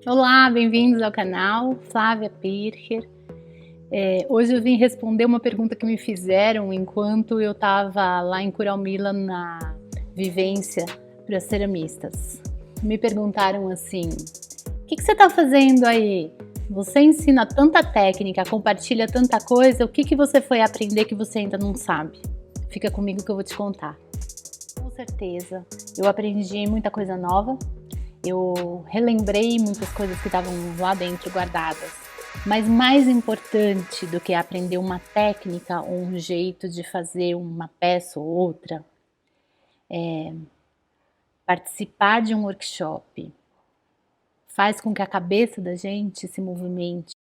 Olá, bem-vindos ao canal Flávia Pircher. Hoje eu vim responder uma pergunta que me fizeram enquanto eu estava lá em Curalmila na vivência para ceramistas. Me perguntaram assim: o que você está fazendo aí? Você ensina tanta técnica, compartilha tanta coisa, o que você foi aprender que você ainda não sabe? Fica comigo que eu vou te contar. Com certeza, eu aprendi muita coisa nova. Eu relembrei muitas coisas que estavam lá dentro guardadas, mas mais importante do que aprender uma técnica ou um jeito de fazer uma peça ou outra, participar de um workshop faz com que a cabeça da gente se movimente,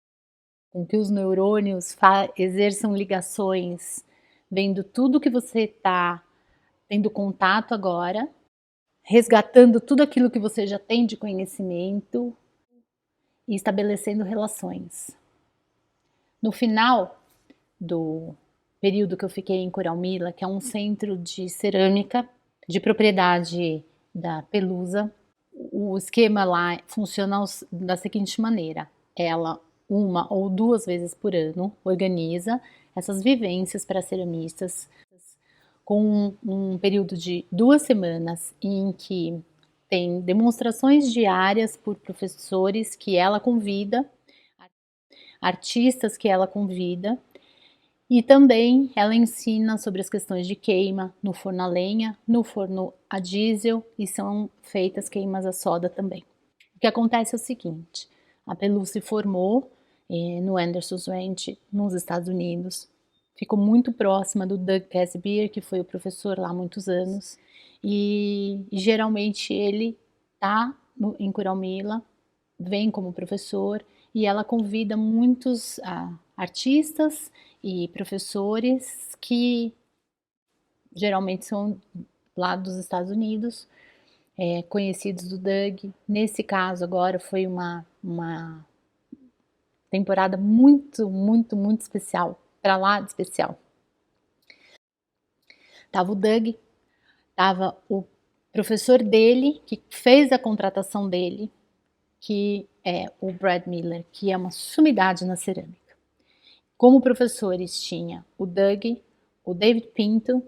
com que os neurônios exerçam ligações, vendo tudo que você está tendo contato agora, resgatando tudo aquilo que você já tem de conhecimento e estabelecendo relações. No final do período que eu fiquei em Curalmila, que é um centro de cerâmica de propriedade da Pelusa, o esquema lá funciona da seguinte maneira: ela, uma ou duas vezes por ano, organiza essas vivências para ceramistas com um período de 2 semanas em que tem demonstrações diárias por professores que ela convida, artistas que ela convida, e também ela ensina sobre as questões de queima no forno a lenha, no forno a diesel, e são feitas queimas a soda também. O que acontece é o seguinte: a Pelu se formou no Anderson's Ranch, nos Estados Unidos, ficou muito próxima do Doug Casbier, que foi o professor lá há muitos anos, e geralmente ele está em Curalmila, vem como professor, e ela convida muitos artistas e professores que geralmente são lá dos Estados Unidos, conhecidos do Doug. Nesse caso agora foi uma temporada muito especial, para lá de especial. Tava o Doug, tava o professor dele, que fez a contratação dele, que é o Brad Miller, que é uma sumidade na cerâmica. Como professores tinha o Doug, o David Pinto,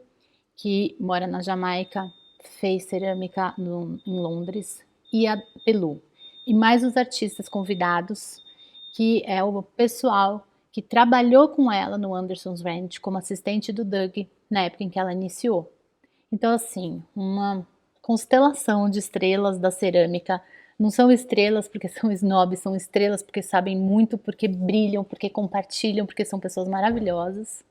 que mora na Jamaica, fez cerâmica em Londres, e a Pelu. E mais os artistas convidados, que é o pessoal que trabalhou com ela no Anderson's Ranch como assistente do Doug na época em que ela iniciou. Então, assim, uma constelação de estrelas da cerâmica. Não são estrelas porque são snobs, são estrelas porque sabem muito, porque brilham, porque compartilham, porque são pessoas maravilhosas.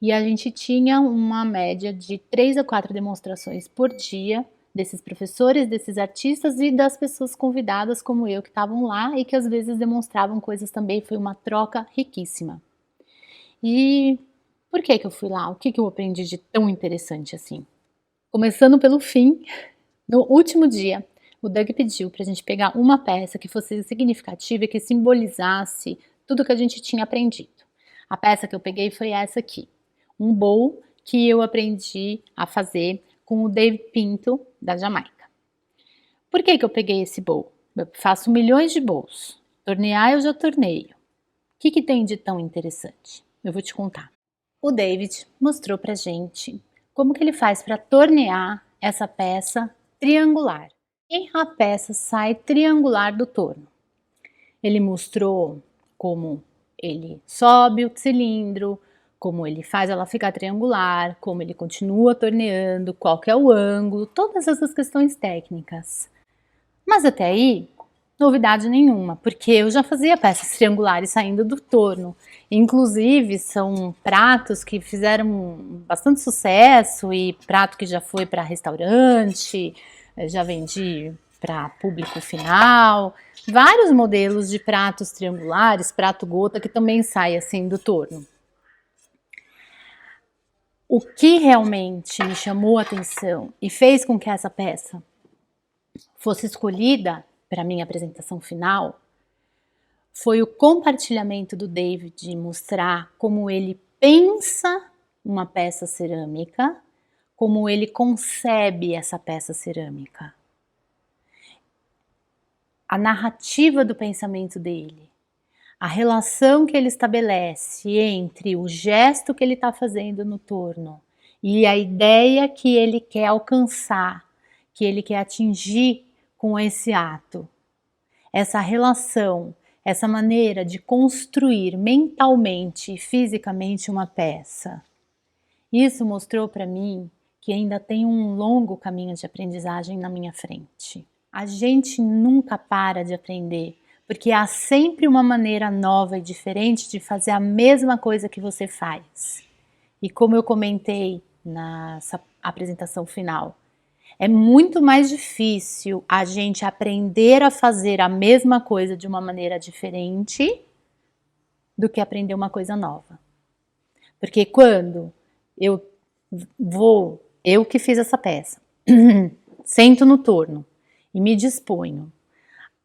E a gente tinha uma média de 3 a 4 demonstrações por dia desses professores, desses artistas e das pessoas convidadas como eu que estavam lá e que às vezes demonstravam coisas também. Foi uma troca riquíssima. E por que eu fui lá? O que eu aprendi de tão interessante assim? Começando pelo fim, no último dia, o Doug pediu para a gente pegar uma peça que fosse significativa e que simbolizasse tudo que a gente tinha aprendido. A peça que eu peguei foi essa aqui, um bowl que eu aprendi a fazer com o David Pinto, da Jamaica. Por que eu peguei esse bowl? Eu faço milhões de bowls. Tornear eu já torneio. O que tem de tão interessante? Eu vou te contar. O David mostrou pra gente como que ele faz para tornear essa peça triangular. E a peça sai triangular do torno. Ele mostrou como ele sobe o cilindro, como ele faz ela ficar triangular, como ele continua torneando, qual que é o ângulo, todas essas questões técnicas. Mas até aí, novidade nenhuma, porque eu já fazia peças triangulares saindo do torno. Inclusive, são pratos que fizeram bastante sucesso e prato que já foi para restaurante, já vendi para público final. Vários modelos de pratos triangulares, prato gota, que também sai assim do torno. O que realmente me chamou a atenção e fez com que essa peça fosse escolhida para minha apresentação final foi o compartilhamento do David de mostrar como ele pensa uma peça cerâmica, como ele concebe essa peça cerâmica. a narrativa do pensamento dele, a relação que ele estabelece entre o gesto que ele está fazendo no torno e a ideia que ele quer alcançar, que ele quer atingir com esse ato. Essa relação, essa maneira de construir mentalmente e fisicamente uma peça. Isso mostrou para mim que ainda tem um longo caminho de aprendizagem na minha frente. A gente nunca para de aprender, porque há sempre uma maneira nova e diferente de fazer a mesma coisa que você faz. E como eu comentei nessa apresentação final, é muito mais difícil a gente aprender a fazer a mesma coisa de uma maneira diferente do que aprender uma coisa nova. Porque quando eu que fiz essa peça, sento no torno e me disponho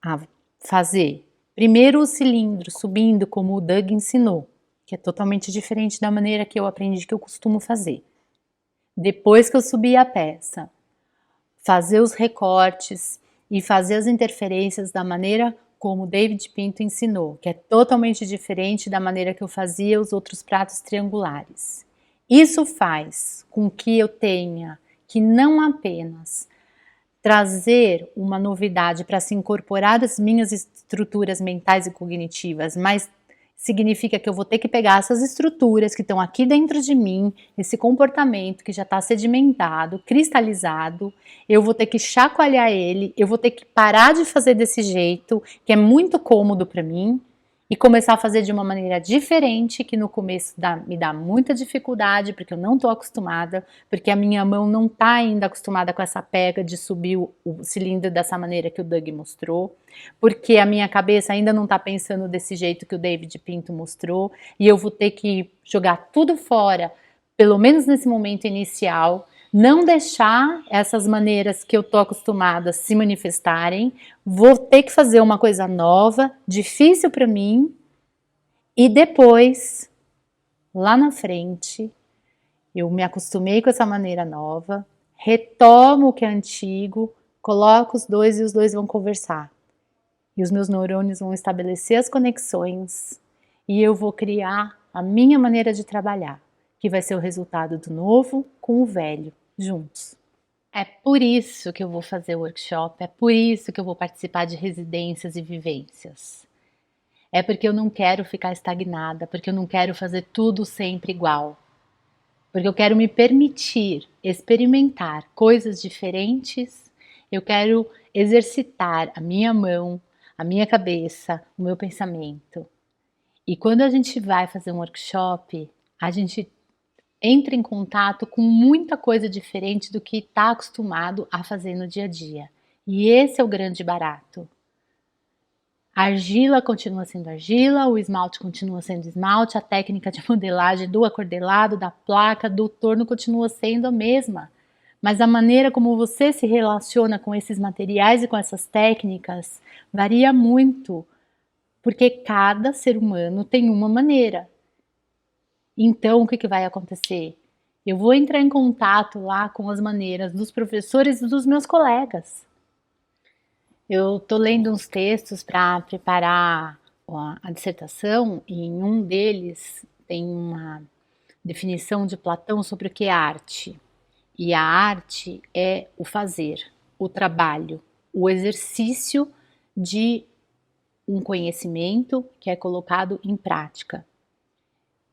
a fazer primeiro o cilindro subindo como o Doug ensinou, que é totalmente diferente da maneira que eu aprendi, que eu costumo fazer. Depois que eu subi a peça, fazer os recortes e fazer as interferências da maneira como o David Pinto ensinou, que é totalmente diferente da maneira que eu fazia os outros pratos triangulares. Isso faz com que eu tenha que não apenas trazer uma novidade para se incorporar às minhas estruturas mentais e cognitivas, mas significa que eu vou ter que pegar essas estruturas que estão aqui dentro de mim, esse comportamento que já está sedimentado, cristalizado, eu vou ter que chacoalhar ele, eu vou ter que parar de fazer desse jeito, que é muito cômodo para mim, e começar a fazer de uma maneira diferente, que no começo me dá muita dificuldade, porque eu não estou acostumada, porque a minha mão não está ainda acostumada com essa pega de subir o cilindro dessa maneira que o Doug mostrou, porque a minha cabeça ainda não está pensando desse jeito que o David Pinto mostrou, e eu vou ter que jogar tudo fora, pelo menos nesse momento inicial, não deixar essas maneiras que eu tô acostumada se manifestarem, vou ter que fazer uma coisa nova, difícil para mim, e depois, lá na frente, eu me acostumei com essa maneira nova, retomo o que é antigo, coloco os dois e os dois vão conversar. E os meus neurônios vão estabelecer as conexões e eu vou criar a minha maneira de trabalhar, que vai ser o resultado do novo com o velho, juntos. É por isso que eu vou fazer workshop, é por isso que eu vou participar de residências e vivências. É porque eu não quero ficar estagnada, porque eu não quero fazer tudo sempre igual. Porque eu quero me permitir experimentar coisas diferentes, eu quero exercitar a minha mão, a minha cabeça, o meu pensamento. E quando a gente vai fazer um workshop, a gente entra em contato com muita coisa diferente do que está acostumado a fazer no dia a dia. E esse é o grande barato. A argila continua sendo argila, o esmalte continua sendo esmalte, a técnica de modelagem do acordelado, da placa, do torno continua sendo a mesma. Mas a maneira como você se relaciona com esses materiais e com essas técnicas varia muito, porque cada ser humano tem uma maneira. Então, o que vai acontecer? Eu vou entrar em contato lá com as maneiras dos professores e dos meus colegas. Eu estou lendo uns textos para preparar a dissertação e em um deles tem uma definição de Platão sobre o que é arte. E a arte é o fazer, o trabalho, o exercício de um conhecimento que é colocado em prática.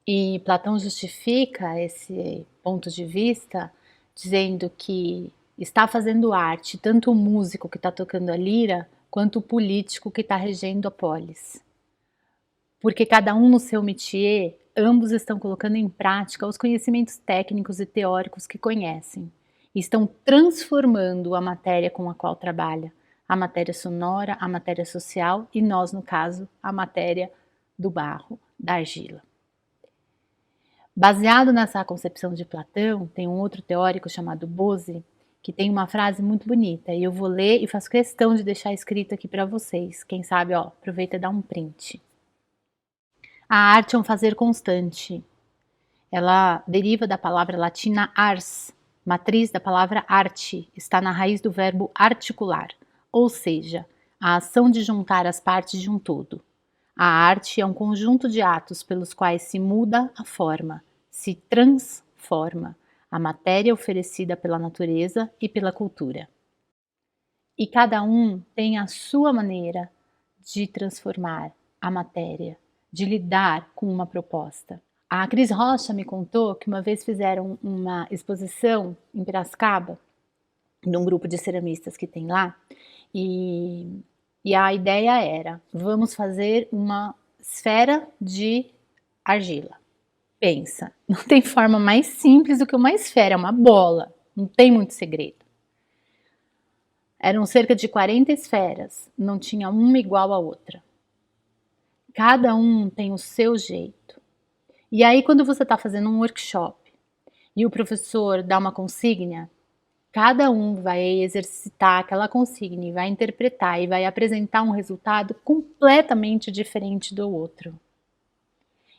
E Platão justifica esse ponto de vista dizendo que está fazendo arte tanto o músico que está tocando a lira quanto o político que está regendo a polis. Porque cada um no seu métier, ambos estão colocando em prática os conhecimentos técnicos e teóricos que conhecem. E estão transformando a matéria com a qual trabalha. A matéria sonora, a matéria social e nós, no caso, a matéria do barro, da argila. Baseado nessa concepção de Platão, tem um outro teórico chamado Bose, que tem uma frase muito bonita, e eu vou ler e faço questão de deixar escrito aqui para vocês. Quem sabe, aproveita e dá um print. A arte é um fazer constante. Ela deriva da palavra latina ars, matriz da palavra arte, está na raiz do verbo articular, ou seja, a ação de juntar as partes de um todo. A arte é um conjunto de atos pelos quais se muda a forma, se transforma a matéria oferecida pela natureza e pela cultura. E cada um tem a sua maneira de transformar a matéria, de lidar com uma proposta. A Cris Rocha me contou que uma vez fizeram uma exposição em Piracicaba, num grupo de ceramistas que tem lá, e a ideia era: vamos fazer uma esfera de argila. Pensa, não tem forma mais simples do que uma esfera, é uma bola, não tem muito segredo. Eram cerca de 40 esferas, não tinha uma igual à outra. Cada um tem o seu jeito. E aí, quando você está fazendo um workshop e o professor dá uma consigna, cada um vai exercitar aquela consigna e vai interpretar e vai apresentar um resultado completamente diferente do outro.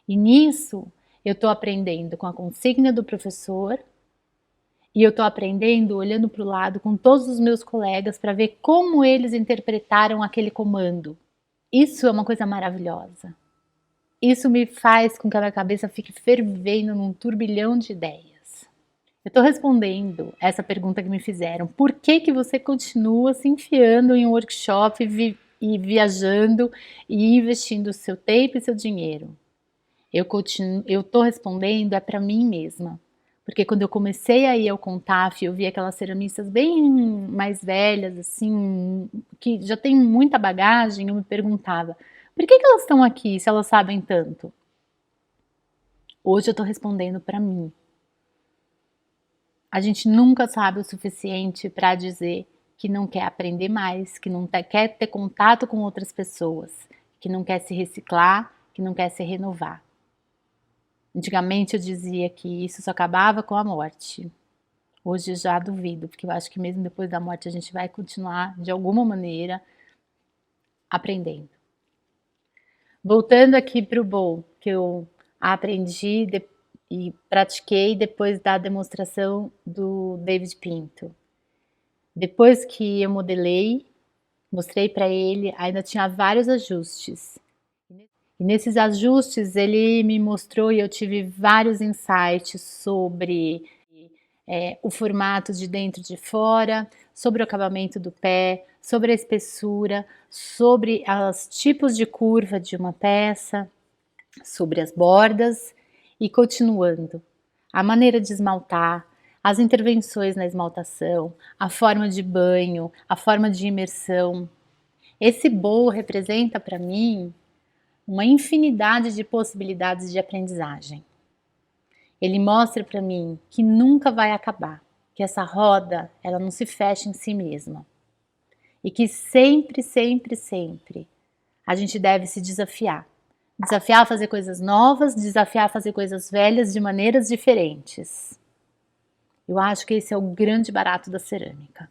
E nisso, eu estou aprendendo com a consigna do professor e eu estou aprendendo olhando para o lado com todos os meus colegas para ver como eles interpretaram aquele comando. Isso é uma coisa maravilhosa. Isso me faz com que a minha cabeça fique fervendo num turbilhão de ideias. Eu estou respondendo essa pergunta que me fizeram. Por que você continua se enfiando em um workshop e viajando e investindo o seu tempo e seu dinheiro? Eu estou respondendo para mim mesma. Porque quando eu comecei a ir ao Contaf, eu vi aquelas ceramistas bem mais velhas, assim, que já tem muita bagagem, eu me perguntava, por que elas estão aqui se elas sabem tanto? Hoje eu estou respondendo para mim. A gente nunca sabe o suficiente para dizer que não quer aprender mais, que não quer ter contato com outras pessoas, que não quer se reciclar, que não quer se renovar. Antigamente eu dizia que isso só acabava com a morte. Hoje eu já duvido, porque eu acho que mesmo depois da morte a gente vai continuar, de alguma maneira, aprendendo. Voltando aqui para o bowl, que eu aprendi e pratiquei depois da demonstração do David Pinto. Depois que eu modelei, mostrei para ele, ainda tinha vários ajustes. E nesses ajustes ele me mostrou e eu tive vários insights sobre o formato de dentro e de fora, sobre o acabamento do pé, sobre a espessura, sobre os tipos de curva de uma peça, sobre as bordas e continuando. A maneira de esmaltar, as intervenções na esmaltação, a forma de banho, a forma de imersão. Esse bowl representa para mim uma infinidade de possibilidades de aprendizagem. Ele mostra para mim que nunca vai acabar, que essa roda, ela não se fecha em si mesma. E que sempre, sempre, sempre a gente deve se desafiar. Desafiar a fazer coisas novas, desafiar a fazer coisas velhas de maneiras diferentes. Eu acho que esse é o grande barato da cerâmica.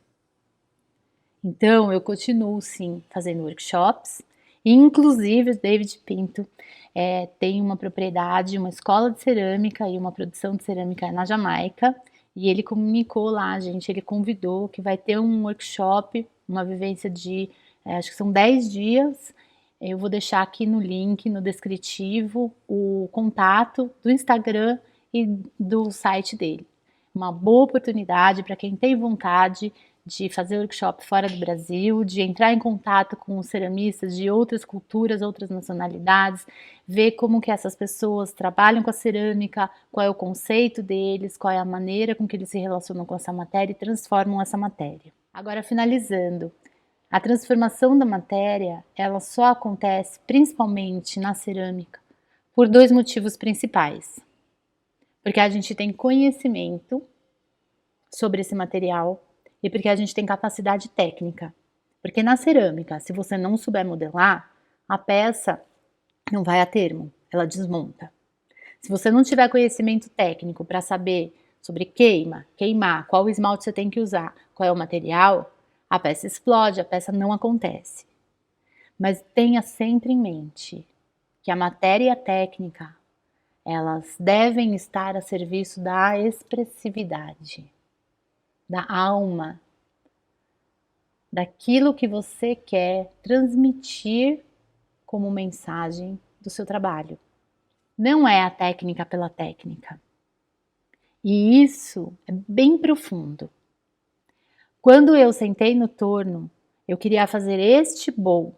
Então, eu continuo sim fazendo workshops, inclusive o David Pinto tem uma propriedade, uma escola de cerâmica e uma produção de cerâmica na Jamaica, e ele comunicou lá, gente, ele convidou que vai ter um workshop, uma vivência de, acho que são 10 dias, eu vou deixar aqui no link, no descritivo, o contato do Instagram e do site dele. Uma boa oportunidade para quem tem vontade de fazer workshop fora do Brasil, de entrar em contato com os ceramistas de outras culturas, outras nacionalidades, ver como que essas pessoas trabalham com a cerâmica, qual é o conceito deles, qual é a maneira com que eles se relacionam com essa matéria e transformam essa matéria. Agora, finalizando, a transformação da matéria, ela só acontece principalmente na cerâmica por dois motivos principais. Porque a gente tem conhecimento sobre esse material e porque a gente tem capacidade técnica. Porque na cerâmica, se você não souber modelar, a peça não vai a termo, ela desmonta. Se você não tiver conhecimento técnico para saber sobre queimar, qual esmalte você tem que usar, qual é o material, a peça explode, a peça não acontece. Mas tenha sempre em mente que a matéria e a técnica, elas devem estar a serviço da expressividade, da alma, daquilo que você quer transmitir como mensagem do seu trabalho. Não é a técnica pela técnica. E isso é bem profundo. Quando eu sentei no torno, eu queria fazer este bowl.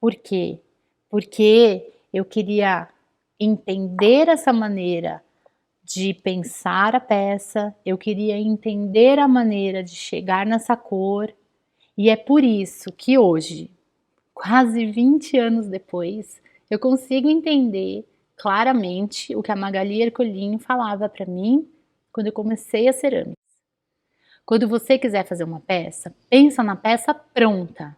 Por quê? Porque eu queria entender essa maneira de pensar a peça, eu queria entender a maneira de chegar nessa cor, e é por isso que hoje, quase 20 anos depois, eu consigo entender claramente o que a Magali Ercolim falava para mim quando eu comecei a cerâmica. Quando você quiser fazer uma peça, pensa na peça pronta.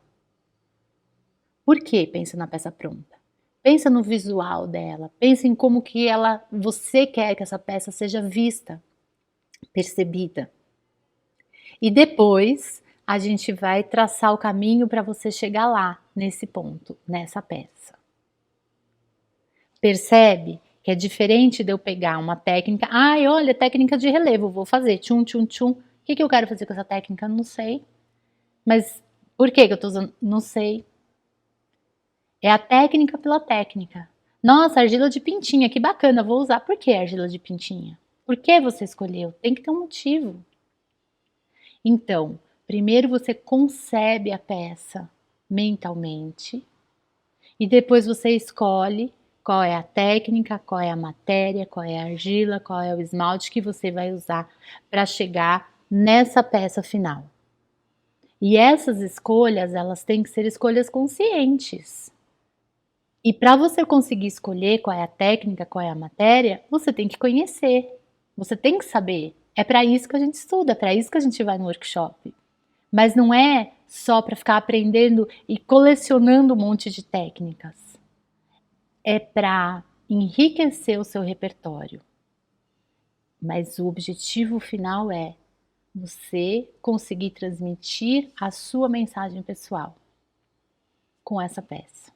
Por que pensa na peça pronta? Pensa no visual dela, pensa em como que você quer que essa peça seja vista, percebida. E depois a gente vai traçar o caminho para você chegar lá, nesse ponto, nessa peça. Percebe que é diferente de eu pegar uma técnica, olha, técnica de relevo, vou fazer, tchum, tchum, tchum. O que eu quero fazer com essa técnica? Não sei. Mas por que eu tô usando? Não sei. É a técnica pela técnica. Nossa, argila de pintinha, que bacana, vou usar. Por que argila de pintinha? Por que você escolheu? Tem que ter um motivo. Então, primeiro você concebe a peça mentalmente e depois você escolhe qual é a técnica, qual é a matéria, qual é a argila, qual é o esmalte que você vai usar para chegar nessa peça final. E essas escolhas, elas têm que ser escolhas conscientes. E para você conseguir escolher qual é a técnica, qual é a matéria, você tem que conhecer, você tem que saber. É para isso que a gente estuda, é para isso que a gente vai no workshop. Mas não é só para ficar aprendendo e colecionando um monte de técnicas. É para enriquecer o seu repertório. Mas o objetivo final é você conseguir transmitir a sua mensagem pessoal com essa peça.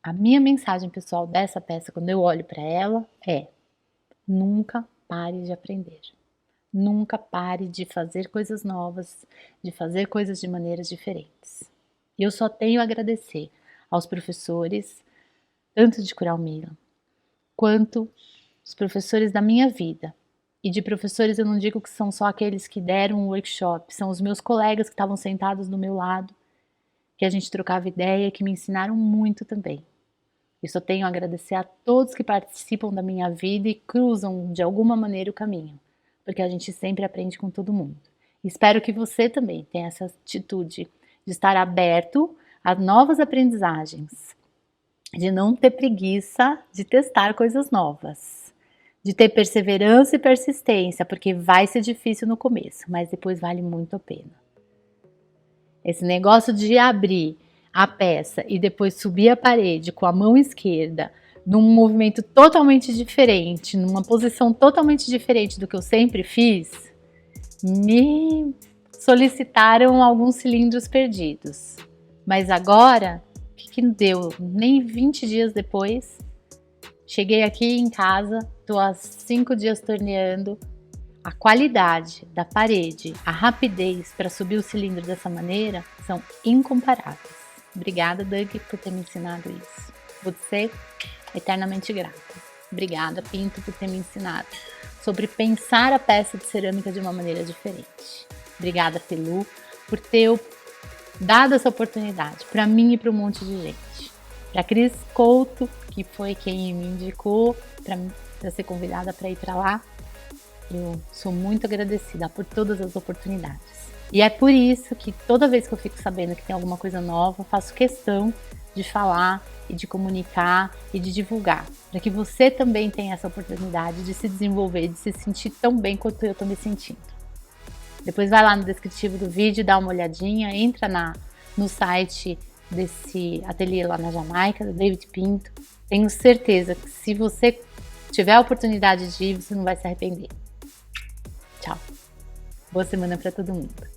A minha mensagem pessoal dessa peça, quando eu olho para ela, é: nunca pare de aprender. Nunca pare de fazer coisas novas, de fazer coisas de maneiras diferentes. E eu só tenho a agradecer aos professores, tanto de Coral Milan, quanto os professores da minha vida. E de professores eu não digo que são só aqueles que deram um workshop, são os meus colegas que estavam sentados do meu lado, que a gente trocava ideia, que me ensinaram muito também. Eu só tenho a agradecer a todos que participam da minha vida e cruzam de alguma maneira o caminho, porque a gente sempre aprende com todo mundo. Espero que você também tenha essa atitude de estar aberto a novas aprendizagens, de não ter preguiça de testar coisas novas, de ter perseverança e persistência, porque vai ser difícil no começo, mas depois vale muito a pena. Esse negócio de abrir a peça e depois subir a parede com a mão esquerda, num movimento totalmente diferente, numa posição totalmente diferente do que eu sempre fiz, me solicitaram alguns cilindros perdidos. Mas agora, o que deu? Nem 20 dias depois, cheguei aqui em casa, estou há 5 dias torneando. A qualidade da parede, a rapidez para subir o cilindro dessa maneira são incomparáveis. Obrigada, Doug, por ter me ensinado isso. Vou ser eternamente grata. Obrigada, Pinto, por ter me ensinado sobre pensar a peça de cerâmica de uma maneira diferente. Obrigada, Pelu, por ter dado essa oportunidade para mim e para um monte de gente. Para Cris Couto, que foi quem me indicou para ser convidada para ir para lá. Eu sou muito agradecida por todas as oportunidades. E é por isso que toda vez que eu fico sabendo que tem alguma coisa nova, eu faço questão de falar e de comunicar e de divulgar, para que você também tenha essa oportunidade de se desenvolver, de se sentir tão bem quanto eu estou me sentindo. Depois vai lá no descritivo do vídeo, dá uma olhadinha, entra no site desse ateliê lá na Jamaica, do David Pinto. Tenho certeza que se você tiver a oportunidade de ir, você não vai se arrepender. Tchau. Boa semana para todo mundo.